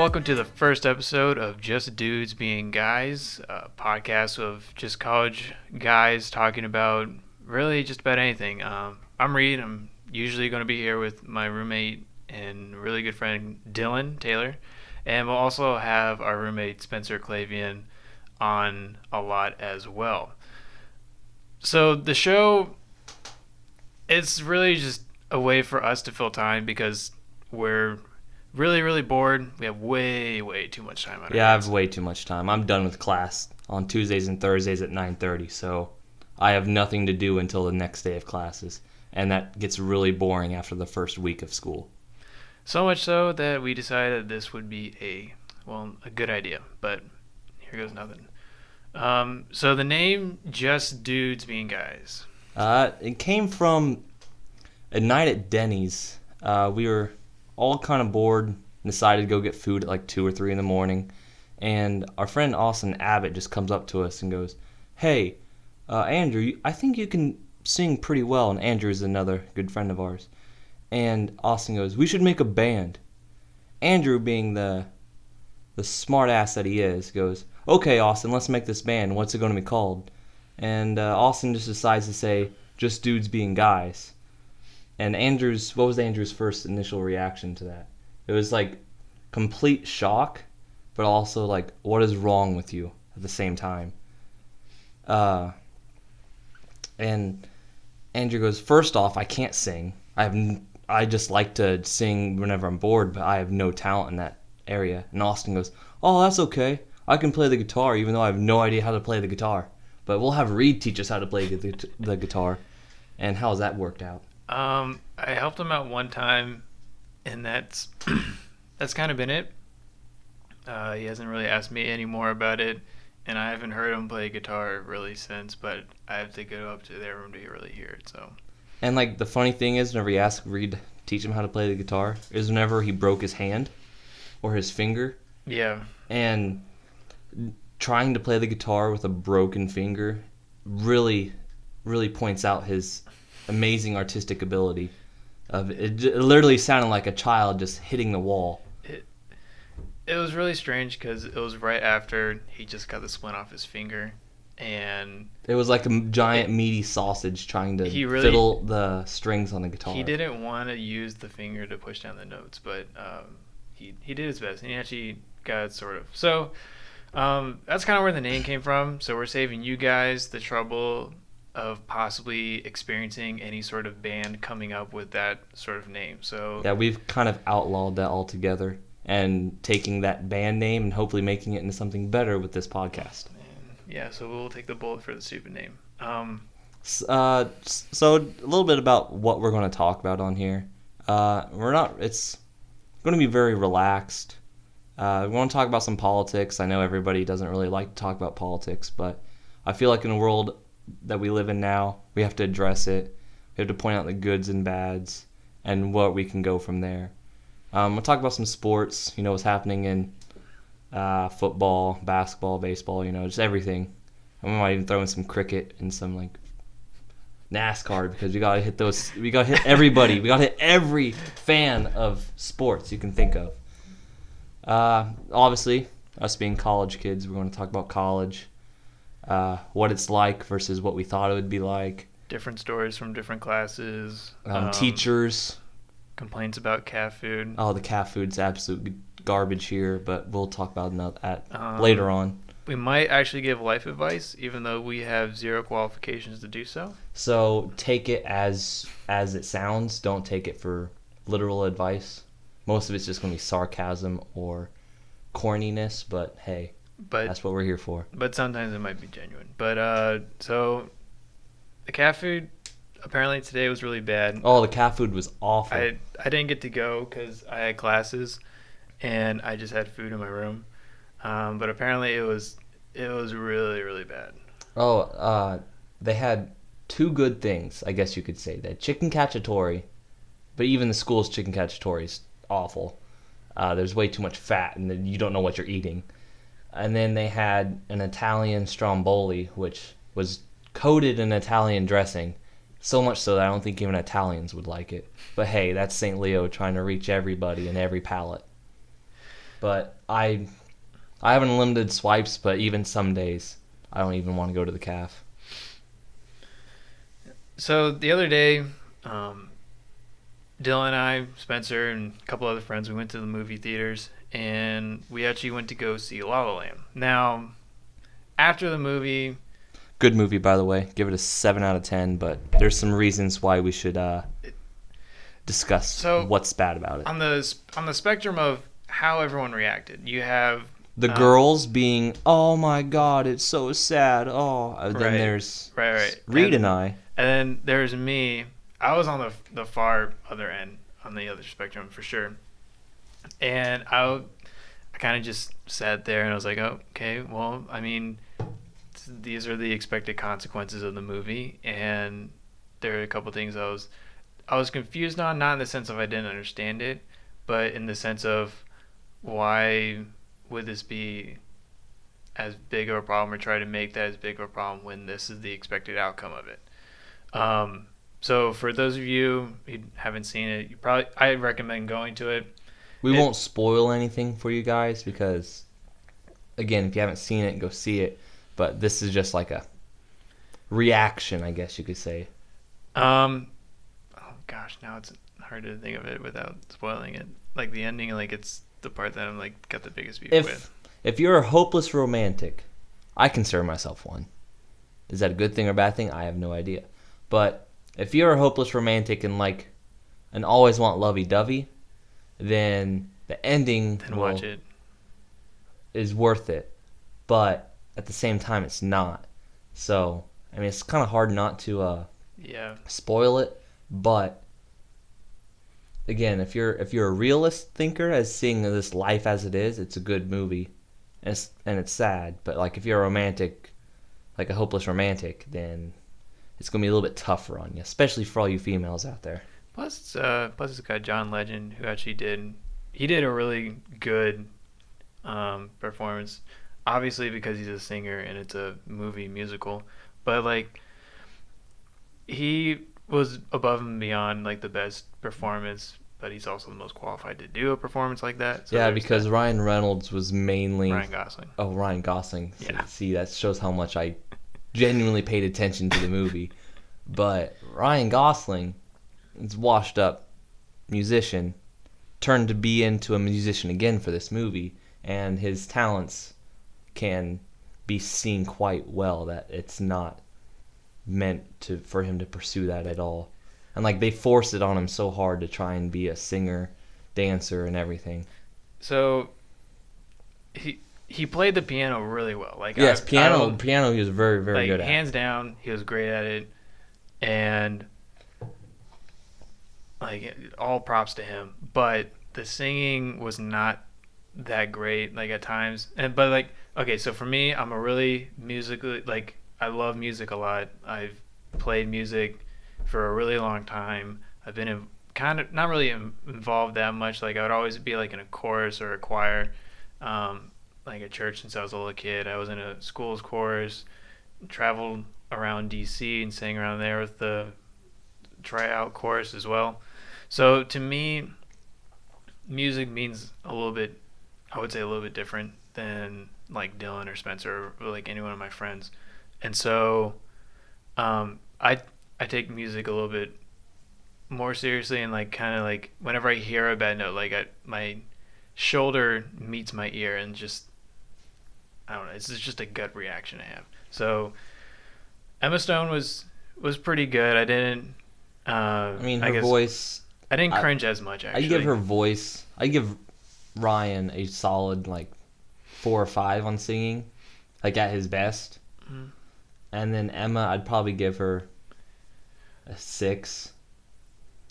welcome to the first episode of Just Dudes Being Guys, a podcast of just college guys talking about really just about anything. I'm Reed. I'm usually going to be here with my roommate and really good friend Dylan Taylor, and we'll also have our roommate Spencer Clavian on a lot as well. So the show, it's really just a way for us to fill time because we're really bored. We have way too much time on our Yeah, I hands. have way too much time. I'm done with class on Tuesdays and Thursdays at 9:30, so I have nothing to do until the next day of classes, and that gets really boring after the first week of school. So much so that we decided this would be a good idea, but here goes nothing. So the name Just Dudes Being Guys. It came from a night at Denny's. We were all kind of bored, decided to go get food at like 2 or 3 in the morning, and our friend Austin Abbott just comes up to us and goes, "Hey, Andrew, I think you can sing pretty well." And Andrew is another good friend of ours. And Austin goes, "We should make a band." Andrew, being the smart ass that he is, goes, "Okay, Austin, let's make this band. What's it going to be called?" And Austin just decides to say, "Just Dudes Being Guys." And what was Andrew's first initial reaction to that? It was like complete shock, but also like, what is wrong with you at the same time? And Andrew goes, "First off, I can't sing. I just like to sing whenever I'm bored, but I have no talent in that area." And Austin goes, "Oh, that's okay. I can play the guitar, even though I have no idea how to play the guitar. But we'll have Reed teach us how to play the guitar." And how's that worked out? I helped him out one time, and that's kind of been it. He hasn't really asked me any more about it, and I haven't heard him play guitar really since. But I have to go up to their room to really hear it. So. And like the funny thing is, whenever you ask Reed to teach him how to play the guitar, is whenever he broke his hand or his finger. Yeah. And trying to play the guitar with a broken finger really points out his amazing artistic ability. It literally sounded like a child just hitting the wall. It was really strange because it was right after he just got the splint off his finger, and it was like a giant meaty sausage trying to fiddle the strings on the guitar. He didn't want to use the finger to push down the notes, but he did his best, and he actually got it sort of. So that's kind of where the name came from. So we're saving you guys the trouble of possibly experiencing any sort of band coming up with that sort of name. So yeah, we've kind of outlawed that altogether and taking that band name and hopefully making it into something better with this podcast. Yeah, so we'll take the bullet for the stupid name. So a little bit about what we're going to talk about on here. It's going to be very relaxed. We want to talk about some politics. I know everybody doesn't really like to talk about politics, but I feel like in the world that we live in now, we have to address it. We have to point out the goods and bads and what we can go from there. We'll talk about some sports, what's happening in football, basketball, baseball, just everything. And we might even throw in some cricket and some like NASCAR because we gotta hit those. We gotta hit everybody. We gotta hit every fan of sports you can think of. Obviously, us being college kids, we're going to talk about college, what it's like versus what we thought it would be like. Different stories from different classes. Teachers. Complaints about cat food. Oh, the cat food's absolute garbage here, but we'll talk about that later on. We might actually give life advice, even though we have zero qualifications to do so. So take it as it sounds. Don't take it for literal advice. Most of it's just going to be sarcasm or corniness, but hey, that's what we're here for. But sometimes it might be genuine. But so the cat food apparently today was really bad. Oh, the cat food was awful. I didn't get to go because I had classes, and I just had food in my room. But apparently it was really bad. Oh, they had two good things, I guess you could say. They had chicken cacciatore, but even the school's chicken cacciatore is awful. There's way too much fat, and then you don't know what you're eating. And then they had an Italian stromboli, which was coated in Italian dressing, so much so that I don't think even Italians would like it. But hey, that's St. Leo trying to reach everybody and every palate. But I have unlimited swipes, but even some days I don't even want to go to the caf. So the other day, um, Dylan and I, Spencer, and a couple other friends, we went to the movie theaters and we actually went to go see La La Land. Now, after the movie, Good movie, by the way. Give it a 7 out of 10, but there's some reasons why we should discuss so what's bad about it. on the spectrum of how everyone reacted, you have The girls being, oh my god, it's so sad. Oh, then right, there's right, Reed and I. and then there's me. I was on the far other end, on the other spectrum for sure, and I kind of just sat there and I was like, oh, okay, well, I mean, these are the expected consequences of the movie, and there are a couple things I was confused on, not in the sense of I didn't understand it, but in the sense of why would this be as big of a problem or try to make that as big of a problem when this is the expected outcome of it. So for those of you who haven't seen it, I recommend going to it. We won't spoil anything for you guys because, again, if you haven't seen it, go see it. But this is just like a reaction, I guess you could say. Um, oh gosh, now it's hard to think of it without spoiling it. Like the ending, like it's the part that I'm like got the biggest beef with. If you're a hopeless romantic, I consider myself one. Is that a good thing or bad thing? I have no idea. But if you're a hopeless romantic and like and always want lovey-dovey, then the ending Then watch it. is worth it. But at the same time, it's not. So, I mean, it's kind of hard not to Yeah. spoil it. But again, if you're a realist thinker, as seeing this life as it is, it's a good movie, and it's sad. But like if you're a romantic, like a hopeless romantic, then it's gonna be a little bit tougher on you, especially for all you females out there. Plus it's got John Legend who actually did a really good performance. Obviously because he's a singer and it's a movie musical, but like he was above and beyond like the best performance, but he's also the most qualified to do a performance like that. So Yeah, there's because that. Ryan Reynolds was mainly Ryan Gosling. oh Ryan Gosling. Yeah. See, that shows how much I genuinely paid attention to the movie. But Ryan Gosling is washed up musician, turned to be into a musician again for this movie, and his talents can be seen quite well that it's not meant to for him to pursue that at all. And like they forced it on him so hard to try and be a singer, dancer and everything. So he played the piano really well. Like Yes, I don't, piano he was very, very like good at. hands down, he was great at it, and like all props to him. But the singing was not that great. Like at times, and but like okay, so for me, I'm a really musically like I love music a lot. I've played music for a really long time. I've been in, kind of not really involved that much. Like I would always be like in a chorus or a choir, like at church since I was a little kid. I was in a school's chorus, traveled around DC and sang around there with the tryout chorus as well. So to me, music means a little bit. I would say a little bit different than like Dylan or Spencer or like any one of my friends. And so I take music a little bit more seriously and like kind of like whenever I hear a bad note, like my shoulder meets my ear and just I don't know. It's just a gut reaction I have. So Emma Stone was pretty good. I didn't. I mean, I her guess voice. I didn't cringe as much actually. I give her voice. I give Ryan a solid like 4 or 5 on singing, like at his best. Mhm. And then Emma, I'd probably give her a 6.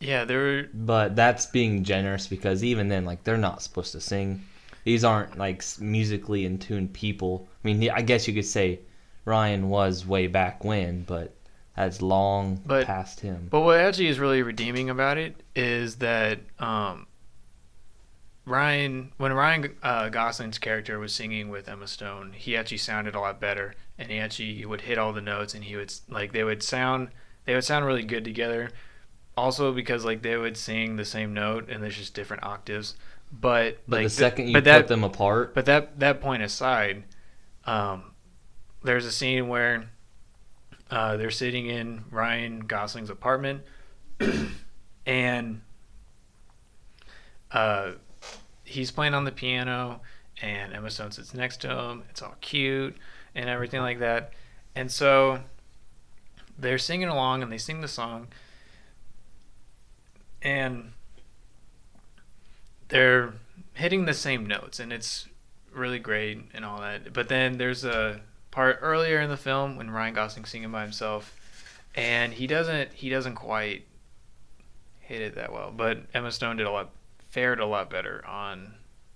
Yeah, there were. But that's being generous because even then, like they're not supposed to sing. These aren't like musically in tune people. I mean, I guess you could say Ryan was way back when, but that's long But past him. But what actually is really redeeming about it is that when Ryan Gosling's character was singing with Emma Stone, he actually sounded a lot better, and he would hit all the notes, and he would like they would sound really good together. Also because like they would sing the same note and there's just different octaves. But But the like, second you put them apart, but that point aside, um, there's a scene where they're sitting in Ryan Gosling's apartment, and uh, he's playing on the piano, and Emma Stone sits next to him. It's all cute and everything like that. And so they're singing along, and they sing the song, and they're hitting the same notes, and it's really great and all that. But then there's a part earlier in the film when Ryan Gosling's singing by himself, and he doesn't quite hit it that well. But Emma Stone fared a lot better on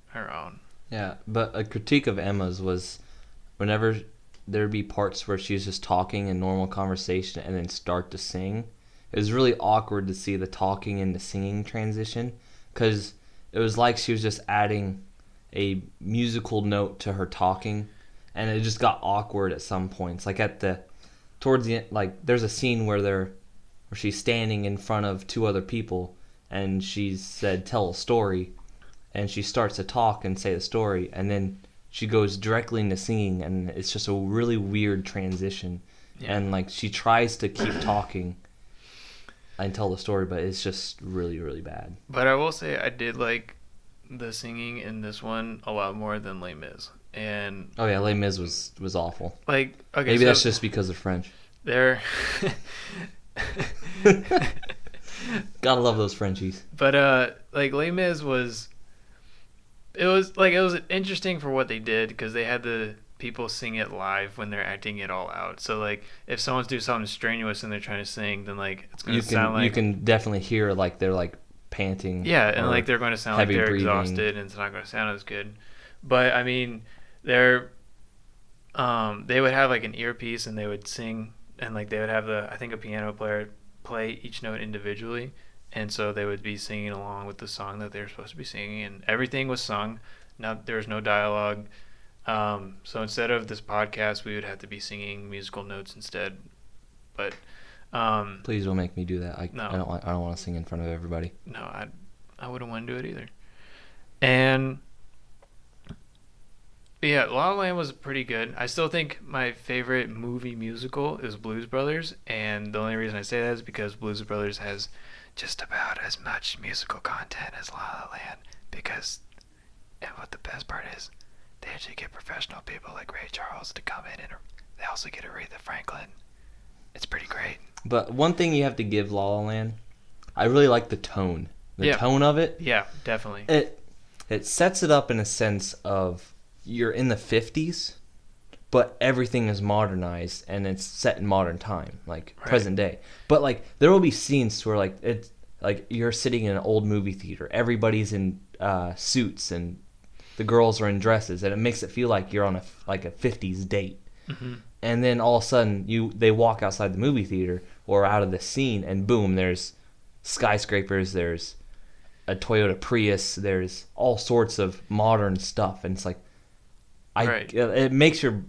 her own. yeah. But a critique of Emma's was whenever there'd be parts where she was just talking in normal conversation and then start to sing. It was really awkward to see the talking and the singing transition because it was like she was just adding a musical note to her talking, and it just got awkward at some points. Like towards the end, like there's a scene where she's standing in front of two other people, and she said tell a story, and she starts to talk and say the story, and then she goes directly into singing, and it's just a really weird transition. Yeah. And like she tries to keep talking and tell the story, but it's just really, really bad. But I will say I did like the singing in this one a lot more than Les Mis. And Oh yeah, Les Mis was awful. like, okay, Maybe so that's just because of French. they're Gotta love those Frenchies. but like Les Mis it was interesting for what they did because they had the people sing it live when they're acting it all out. So like if someone's doing something strenuous and they're trying to sing, then like it's gonna sound like you can definitely hear like they're like panting. yeah, and like they're going to sound like heavy they're breathing. exhausted, and it's not going to sound as good. But I mean, they would have like an earpiece and they would sing, and like they would have I think a piano player play each note individually, and so they would be singing along with the song that they were supposed to be singing, and everything was sung. There was no dialogue. So instead of this podcast, we would have to be singing musical notes instead. But Please don't make me do that. No. I don't want to sing in front of everybody. no, I wouldn't want to do it either. And yeah, La La Land was pretty good. I still think my favorite movie musical is Blues Brothers, and the only reason I say that is because Blues Brothers has just about as much musical content as La La Land. And what the best part is, they actually get professional people like Ray Charles to come in, and they also get Aretha Franklin. It's pretty great. But one thing you have to give La La Land, I really like the tone. The tone of it. Yeah, definitely. It sets it up in a sense of you're in the 50s, but everything is modernized and it's set in modern time, like Right. present day. But like there will be scenes where like it's like you're sitting in an old movie theater. Everybody's in suits and the girls are in dresses, and it makes it feel like you're on a 50s date. Mm-hmm. And then all of a sudden they walk outside the movie theater or out of the scene, and boom, there's skyscrapers, there's a Toyota Prius, there's all sorts of modern stuff, and it's like Right. it makes your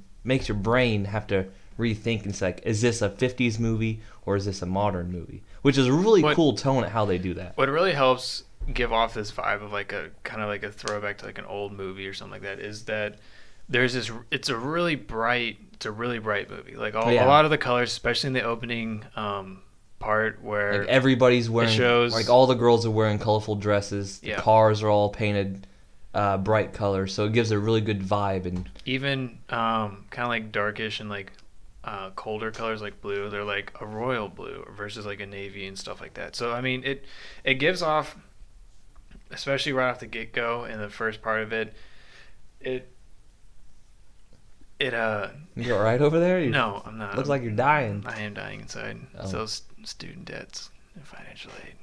brain have to rethink. It's like, is this a 50s movie or is this a modern movie? Which is a really cool tone at how they do that. What really helps give off this vibe of like a kind of like a throwback to like an old movie or something like that is that there's this. It's a really bright movie. Like a lot of the colors, especially in the opening part where Like everybody's wearing, shows- like all the girls are wearing colorful dresses. The Yeah. cars are all painted bright colors, so it gives a really good vibe. And even kind of like darkish and like colder colors like blue, they're like a royal blue versus like a navy and stuff like that. So I mean it gives off, especially right off the get-go in the first part of it, you all right over there? no, I'm not. Looks like you're dying. I am dying inside. Oh. It's those student debts and financial aid.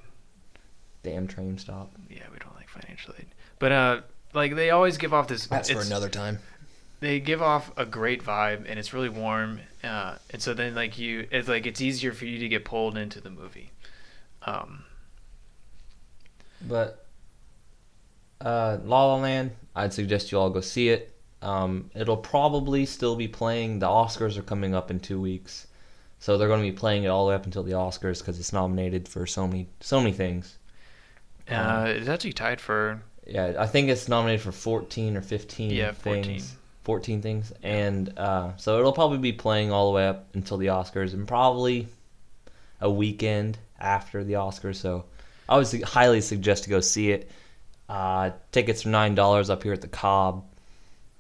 Damn train stop. Yeah, we don't like financial aid. But like they always give off this. That's for another time. They give off a great vibe, and it's really warm. And so then like it's easier for you to get pulled into the movie. But La La Land, I'd suggest you all go see it. It'll probably still be playing. The Oscars are coming up in 2 weeks, so they're going to be playing it all the way up until the Oscars because it's nominated for so many things. It's actually tied for Yeah, I think it's nominated for 14 or 15 Yeah, 14. things. 14 things. And so it'll probably be playing all the way up until the Oscars and probably a weekend after the Oscars. So I would highly suggest to go see it. Tickets are $9 up here at the Cobb.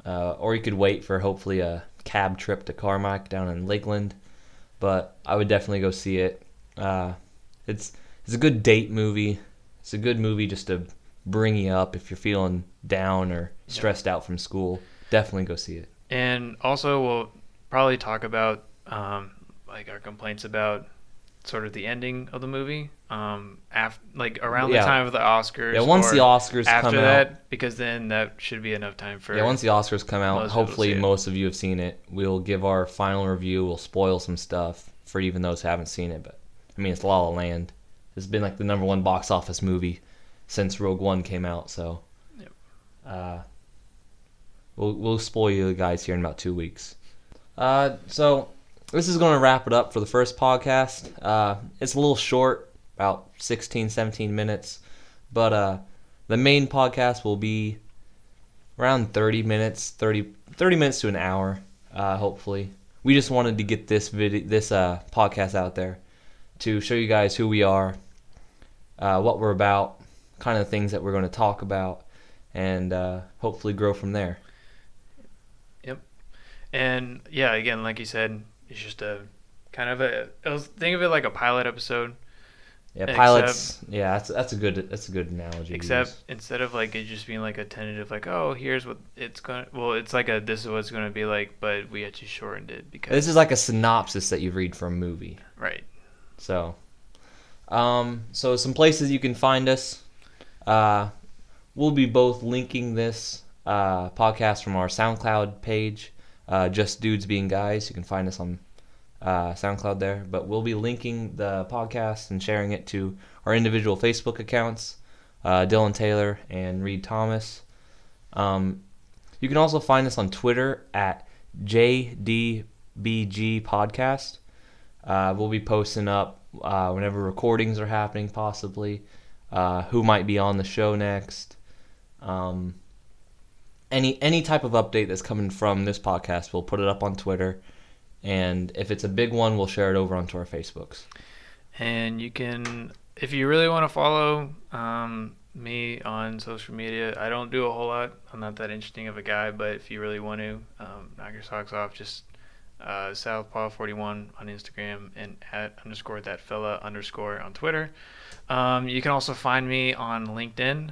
Or you could wait for hopefully a cab trip to Carmack down in Lakeland. But I would definitely go see it. It's a good date movie. It's a good movie just to bring you up if you're feeling down or stressed out from school. Definitely go see it. And also, we'll probably talk about like our complaints about sort of the ending of the movie, like around the time of the Oscars. Yeah, once the Oscars after come that, out, because then that should be enough time for. Yeah, once the Oscars come out, most people to hopefully see it. most of you have seen it. We'll give our final review. We'll spoil some stuff for even those who haven't seen it. But I mean, it's La La Land. It's been like the #1 box office movie since Rogue One came out. So, Yep. we'll spoil you guys here in about 2 weeks. So this is going to wrap it up for the first podcast. It's a little short, about 16, 17 minutes. But the main podcast will be around 30 minutes, 30 minutes to an hour, hopefully. We just wanted to get this podcast out there to show you guys who we are, what we're about, kind of things that we're going to talk about, and hopefully grow from there. Yep. And yeah, again, like you said, it's just a kind of think of it like a pilot episode. Yeah, pilots. Yeah, that's a good analogy. Except instead of like it just being like a tentative, like, oh, here's what it's gonna. Well, it's like this is what it's gonna be like, but we actually shortened it because this is like a synopsis that you read from a movie. Right. So, so some places you can find us. We'll be both linking this podcast from our SoundCloud page, Just Dudes Being Guys. You can find us on SoundCloud there, but we'll be linking the podcast and sharing it to our individual Facebook accounts, Dylan Taylor and Reed Thomas. You can also find us on Twitter at JDBG Podcast. We'll be posting up whenever recordings are happening, possibly who might be on the show next. Any type of update that's coming from this podcast, we'll put it up on Twitter. And if it's a big one, we'll share it over onto our Facebooks. And you can, if you really want to follow me on social media, I don't do a whole lot. I'm not that interesting of a guy, but if you really want to knock your socks off, just Southpaw41 on Instagram and @_thatfella_ on Twitter. You can also find me on LinkedIn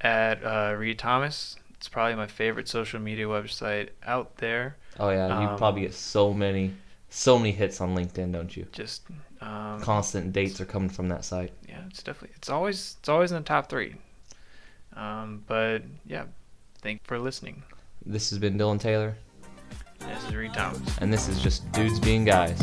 at Reed Thomas. It's probably my favorite social media website out there. Oh yeah, you probably get so many hits on LinkedIn, don't you? Just constant dates are coming from that site. Yeah, it's always in the top 3. But yeah, thank you for listening. This has been Dylan Taylor. This is Reed Thomas. And this is Just Dudes Being Guys.